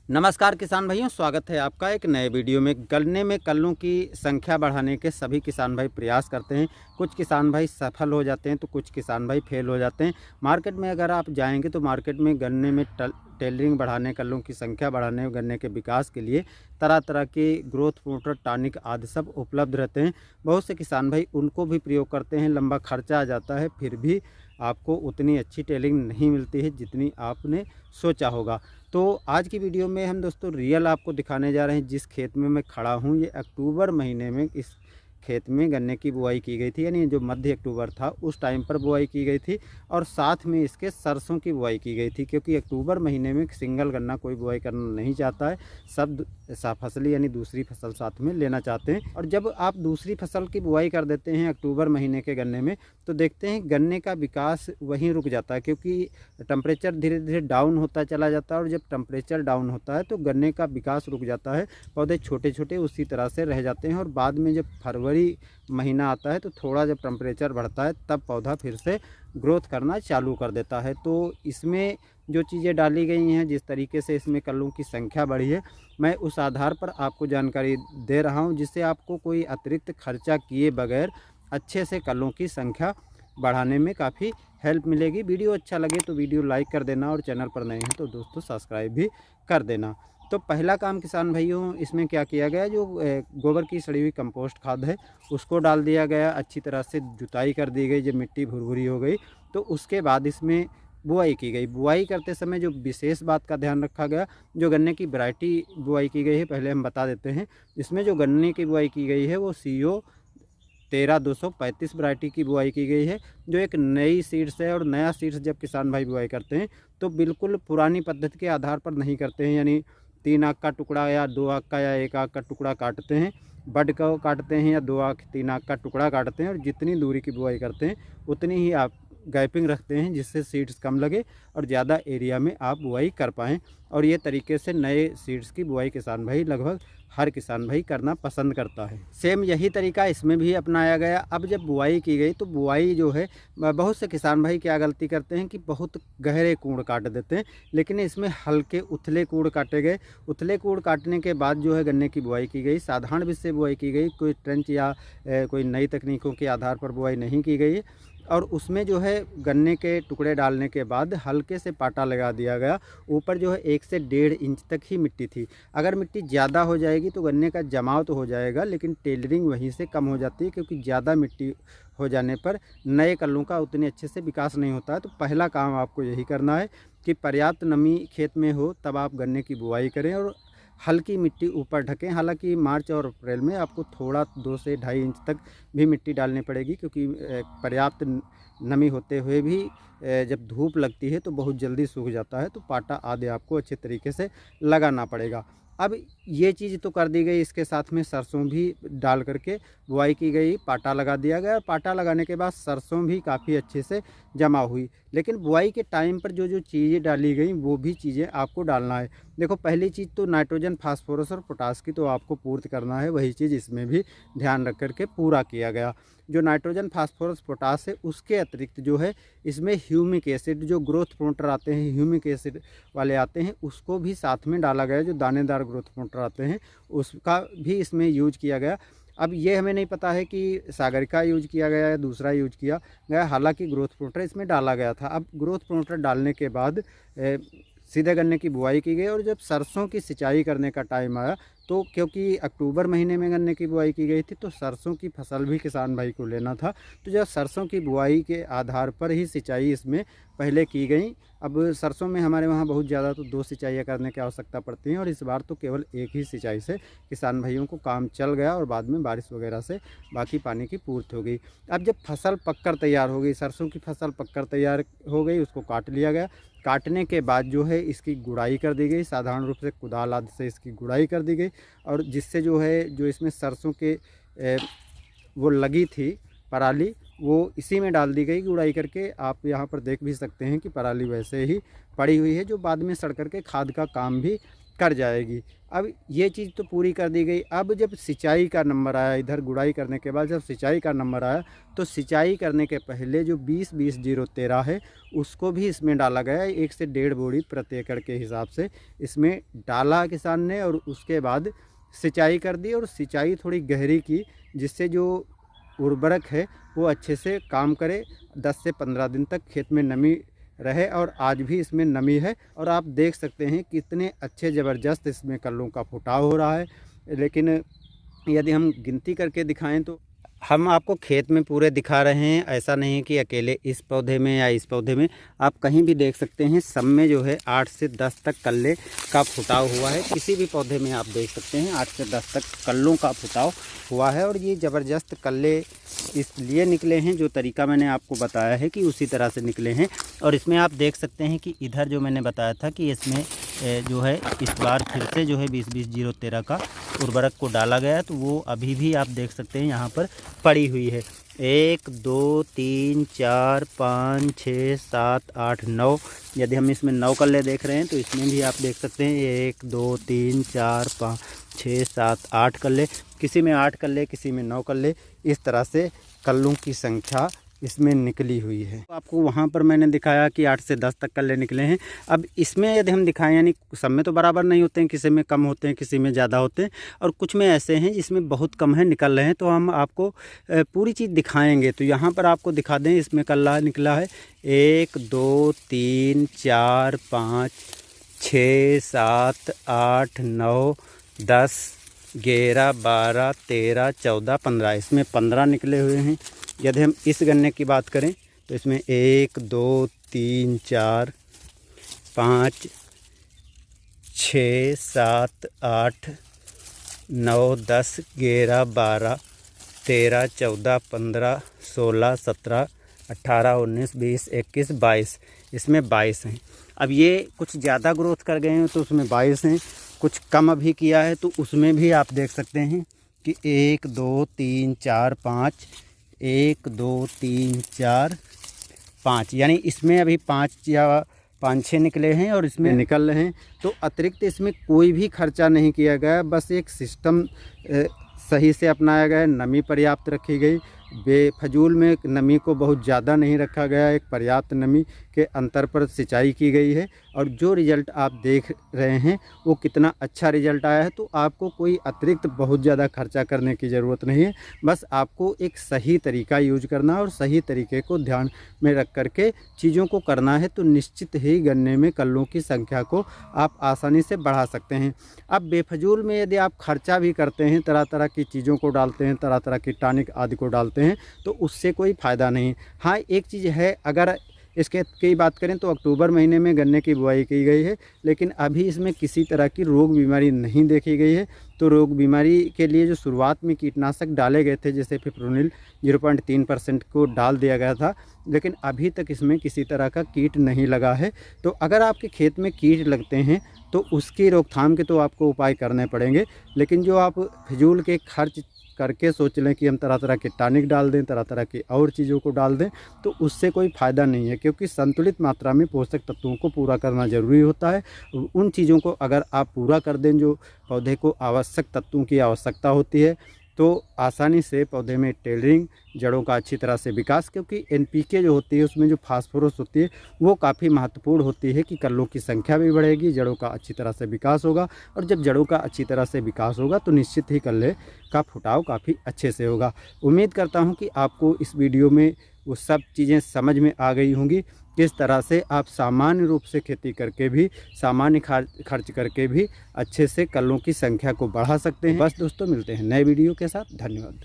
नमस्कार किसान भाइयों, स्वागत है आपका एक नए वीडियो में। गन्ने में कल्लों की संख्या बढ़ाने के सभी किसान भाई प्रयास करते हैं। कुछ किसान भाई सफल हो जाते हैं तो कुछ किसान भाई फेल हो जाते हैं। मार्केट में अगर आप जाएंगे तो मार्केट में गन्ने में टेलरिंग बढ़ाने, कल्लों की संख्या बढ़ाने, गन्ने के विकास के लिए तरह तरह के ग्रोथ प्रोमोटर, टॉनिक आदि सब उपलब्ध रहते हैं। बहुत से किसान भाई उनको भी प्रयोग करते हैं। लंबा खर्चा आ जाता है, फिर भी आपको उतनी अच्छी टेलिंग नहीं मिलती है जितनी आपने सोचा होगा। तो आज की वीडियो में हम दोस्तों रियल आपको दिखाने जा रहे हैं। जिस खेत में मैं खड़ा हूँ, ये अक्टूबर महीने में इस खेत में गन्ने की बुआई की गई थी, यानी जो मध्य अक्टूबर था उस टाइम पर बुआई की गई थी। और साथ में इसके सरसों की बुआई की गई थी, क्योंकि अक्टूबर महीने में सिंगल गन्ना कोई बुआई करना नहीं चाहता है। सब फसली यानी दूसरी फसल साथ में लेना चाहते हैं। और जब आप दूसरी फसल की बुआई कर देते हैं अक्टूबर महीने के गन्ने में, तो देखते हैं गन्ने का विकास वहीं रुक जाता है, क्योंकि टेम्परेचर धीरे धीरे डाउन होता चला जाता है। और जब टेम्परेचर डाउन होता है तो गन्ने का विकास रुक जाता है, पौधे छोटे छोटे उसी तरह से रह जाते हैं। और बाद में जब फरवरी महीना आता है तो थोड़ा जब टेम्परेचर बढ़ता है तब पौधा फिर से ग्रोथ करना चालू कर देता है। तो इसमें जो चीज़ें डाली गई हैं, जिस तरीके से इसमें कल्लों की संख्या बढ़ी है, मैं उस आधार पर आपको जानकारी दे रहा हूं, जिससे आपको कोई अतिरिक्त खर्चा किए बगैर अच्छे से कल्लों की संख्या बढ़ाने में काफ़ी हेल्प मिलेगी। वीडियो अच्छा लगे तो वीडियो लाइक कर देना, और चैनल पर नए हैं तो दोस्तों सब्सक्राइब भी कर देना। तो पहला काम किसान भाइयों, इसमें क्या किया गया, जो गोबर की सड़ी हुई कंपोस्ट खाद है उसको डाल दिया गया। अच्छी तरह से जुताई कर दी गई। जब मिट्टी भुरभुरी हो गई तो उसके बाद इसमें बुआई की गई। बुआई करते समय जो विशेष बात का ध्यान रखा गया, जो गन्ने की वैरायटी बुआई की गई है पहले हम बता देते हैं। इसमें जो गन्ने की बुआई की गई है वो CO 13-235 वैरायटी की बुआई की गई है, जो एक नई सीड्स है। और नया सीड्स जब किसान भाई बुआई करते हैं तो बिल्कुल पुरानी पद्धति के आधार पर नहीं करते हैं, यानी 3 आँख का टुकड़ा या 2 आँख का या 1 आँख का टुकड़ा काटते हैं, बड को काटते हैं, या 2 आँख 3 आँख का टुकड़ा काटते हैं। और जितनी दूरी की बुआई करते हैं उतनी ही आप गैपिंग रखते हैं, जिससे सीड्स कम लगे और ज़्यादा एरिया में आप बुआई कर पाएँ। और ये तरीके से नए सीड्स की बुआई किसान भाई लगभग हर किसान भाई करना पसंद करता है। सेम यही तरीका इसमें भी अपनाया गया। अब जब बुआई की गई तो बुआई जो है, बहुत से किसान भाई क्या गलती करते हैं कि बहुत गहरे कूड़ काट देते हैं, लेकिन इसमें हल्के उथले कूड़ काटे गए। उथले कूड़ काटने के बाद जो है गन्ने की बुआई की गई, साधारण विधि से बुआई की गई, कोई ट्रेंच या कोई नई तकनीकों के आधार पर बुआई नहीं की गई। और उसमें जो है गन्ने के टुकड़े डालने के बाद हल्के से पाटा लगा दिया गया। ऊपर जो है 1 से 1.5 इंच तक ही मिट्टी थी। अगर मिट्टी ज़्यादा हो जाएगी तो गन्ने का जमाव तो हो जाएगा, लेकिन टेलरिंग वहीं से कम हो जाती है, क्योंकि ज़्यादा मिट्टी हो जाने पर नए कल्लों का उतने अच्छे से विकास नहीं होता है। तो पहला काम आपको यही करना है कि पर्याप्त नमी खेत में हो तब आप गन्ने की बुआई करें, और हल्की मिट्टी ऊपर ढकें। हालांकि मार्च और अप्रैल में आपको थोड़ा 2 से 2.5 इंच तक भी मिट्टी डालनी पड़ेगी, क्योंकि पर्याप्त नमी होते हुए भी जब धूप लगती है तो बहुत जल्दी सूख जाता है। तो पाटा आदि आपको अच्छे तरीके से लगाना पड़ेगा। अब ये चीज़ तो कर दी गई, इसके साथ में सरसों भी डाल करके बुआई की गई, पाटा लगा दिया गया। पाटा लगाने के बाद सरसों भी काफ़ी अच्छे से जमा हुई। लेकिन बुआई के टाइम पर जो जो चीज़ें डाली गई वो भी चीज़ें आपको डालना है। देखो, पहली चीज़ तो नाइट्रोजन, फास्फोरस और पोटास की तो आपको पूर्ति करना है, वही चीज़ इसमें भी ध्यान रख करके पूरा किया गया। जो नाइट्रोजन, फास्फोरस, पोटास है, उसके अतिरिक्त जो है इसमें ह्यूमिक एसिड, जो ग्रोथ प्रोमोटर आते हैं, ह्यूमिक एसिड वाले आते हैं, उसको भी साथ में डाला गया। जो दानेदार ग्रोथ प्रोमोटर आते हैं उसका भी इसमें यूज किया गया। अब ये हमें नहीं पता है कि सागरिका यूज किया गया या दूसरा यूज किया गया, हालांकि ग्रोथ प्रोमोटर इसमें डाला गया था। अब ग्रोथ प्रोमोटर डालने के बाद सीधे गन्ने की बुआई की गई। और जब सरसों की सिंचाई करने का टाइम आया, तो क्योंकि अक्टूबर महीने में गन्ने की बुआई की गई थी, तो सरसों की फसल भी किसान भाई को लेना था। तो जब सरसों की बुआई के आधार पर ही सिंचाई इसमें पहले की गई। अब सरसों में हमारे वहाँ बहुत ज़्यादा तो 2 सिंचाइयाँ करने की आवश्यकता पड़ती हैं, और इस बार तो केवल एक ही सिंचाई से किसान भाइयों को काम चल गया, और बाद में बारिश वगैरह से बाकी पानी की पूर्ति हो गई। अब जब फसल पककर तैयार हो गई, सरसों की फसल पककर तैयार हो गई, उसको काट लिया गया। काटने के बाद जो है इसकी गुड़ाई कर दी गई, साधारण रूप से कुदाल आदि से इसकी गुड़ाई कर दी गई। और जिससे जो है, जो इसमें सरसों के वो लगी थी पराली, वो इसी में डाल दी गई गुड़ाई करके। आप यहाँ पर देख भी सकते हैं कि पराली वैसे ही पड़ी हुई है, जो बाद में सड़ करके खाद का काम भी कर जाएगी। अब ये चीज़ तो पूरी कर दी गई। अब जब सिंचाई का नंबर आया, इधर गुड़ाई करने के बाद जब सिंचाई का नंबर आया, तो सिंचाई करने के पहले जो 20-20-0-13 है उसको भी इसमें डाला गया। 1 से 1.5 बोरी प्रति एकड़ के हिसाब से इसमें डाला किसान ने, और उसके बाद सिंचाई कर दी, और सिंचाई थोड़ी गहरी की, जिससे जो उर्वरक है वो अच्छे से काम करे, 10 से 15 दिन तक खेत में नमी रहे। और आज भी इसमें नमी है, और आप देख सकते हैं कितने अच्छे ज़बरदस्त इसमें कल्लों का फुटाव हो रहा है। लेकिन यदि हम गिनती करके दिखाएं तो हम आपको खेत में पूरे दिखा रहे हैं, ऐसा नहीं कि अकेले इस पौधे में या इस पौधे में, आप कहीं भी देख सकते हैं। सब में जो है 8 से 10 तक कल्ले का फुटाव हुआ है। किसी भी पौधे में आप देख सकते हैं 8 से 10 तक कल्लों का फुटाव हुआ है। और ये ज़बरदस्त कल्ले इसलिए निकले हैं, जो तरीका मैंने आपको बताया है कि उसी तरह से निकले हैं। और इसमें आप देख सकते हैं कि इधर जो मैंने बताया था कि इसमें जो है इस बार फिर से जो है 20-20-0-13 का उर्वरक को डाला गया है, तो वो अभी भी आप देख सकते हैं यहाँ पर पड़ी हुई है। 1 2 3 4 5 6 7 8 9, यदि हम इसमें 9 कल्ले देख रहे हैं तो इसमें भी आप देख सकते हैं 1 2 3 4 5 6 7 8 कल्ले, किसी में 8 कल्ले, किसी में 9 कल्ले, इस तरह से कल्लों की संख्या इसमें निकली हुई है। तो आपको वहाँ पर मैंने दिखाया कि 8 से 10 तक कल्ले निकले हैं। अब इसमें यदि हम दिखाएं, यानी सब में तो बराबर नहीं होते हैं, किसी में कम होते हैं, किसी में ज़्यादा होते हैं, और कुछ में ऐसे हैं जिसमें बहुत कम है निकल रहे हैं। तो हम आपको पूरी चीज़ दिखाएंगे। तो यहाँ पर आपको दिखा दें, इसमें कल्ला निकला है 1 2 3 4 5 6 7 8 9 10 11 12 13 14 15, इसमें 15 निकले हुए हैं। यदि हम इस गन्ने की बात करें तो इसमें 1 2 3 4 5 6 7 8 9 10 11 12 13 14 15 16 17 18 19 20 21 22, इसमें 22 हैं। अब ये कुछ ज़्यादा ग्रोथ कर गए हैं तो उसमें 22 हैं, कुछ कम अभी किया है तो उसमें भी आप देख सकते हैं कि 1 2 3 4 5 1 2 3 4 5, यानी इसमें अभी 5 या 5-6 निकले हैं और इसमें निकल रहे हैं। तो अतिरिक्त इसमें कोई भी खर्चा नहीं किया गया, बस एक सिस्टम सही से अपनाया गया है। नमी पर्याप्त रखी गई, बेफजूल में नमी को बहुत ज़्यादा नहीं रखा गया, एक पर्याप्त नमी के अंतर पर सिंचाई की गई है। और जो रिज़ल्ट आप देख रहे हैं वो कितना अच्छा रिज़ल्ट आया है। तो आपको कोई अतिरिक्त बहुत ज़्यादा खर्चा करने की ज़रूरत नहीं है, बस आपको एक सही तरीका यूज करना और सही तरीके को ध्यान में रख करके चीज़ों को करना है, तो निश्चित ही गन्ने में कल्लों की संख्या को आप आसानी से बढ़ा सकते हैं। अब बेफजूल में यदि आप खर्चा भी करते हैं, तरह तरह की चीज़ों को डालते हैं, तरह तरह की टॉनिक आदि को डालते हैं, तो उससे कोई फ़ायदा नहीं। हाँ, एक चीज़ है, अगर इसके की बात करें तो अक्टूबर महीने में गन्ने की बुआई की गई है, लेकिन अभी इसमें किसी तरह की रोग बीमारी नहीं देखी गई है। तो रोग बीमारी के लिए जो शुरुआत में कीटनाशक डाले गए थे, जैसे फिप्रोनिल 0.3% को डाल दिया गया था, लेकिन अभी तक इसमें किसी तरह का कीट नहीं लगा है। तो अगर आपके खेत में कीट लगते हैं तो उसकी रोकथाम के तो आपको उपाय करने पड़ेंगे, लेकिन जो आप फिजूल के खर्च करके सोच लें कि हम तरह तरह के टॉनिक डाल दें, तरह तरह की और चीज़ों को डाल दें, तो उससे कोई फ़ायदा नहीं है, क्योंकि संतुलित मात्रा में पोषक तत्वों को पूरा करना ज़रूरी होता है। उन चीज़ों को अगर आप पूरा कर दें जो पौधे को आवश्यक तत्वों की आवश्यकता होती है, तो आसानी से पौधे में टेलरिंग, जड़ों का अच्छी तरह से विकास, क्योंकि NPK जो होती है उसमें जो फास्फोरस होती है वो काफ़ी महत्वपूर्ण होती है कि कल्लों की संख्या भी बढ़ेगी, जड़ों का अच्छी तरह से विकास होगा। और जब जड़ों का अच्छी तरह से विकास होगा तो निश्चित ही कल्ले का फुटाव काफ़ी अच्छे से होगा। उम्मीद करता हूँ कि आपको इस वीडियो में वो सब चीज़ें समझ में आ गई होंगी, किस तरह से आप सामान्य रूप से खेती करके भी, सामान्य खर्च करके भी अच्छे से कल्लों की संख्या को बढ़ा सकते हैं। बस दोस्तों, मिलते हैं नए वीडियो के साथ। धन्यवाद।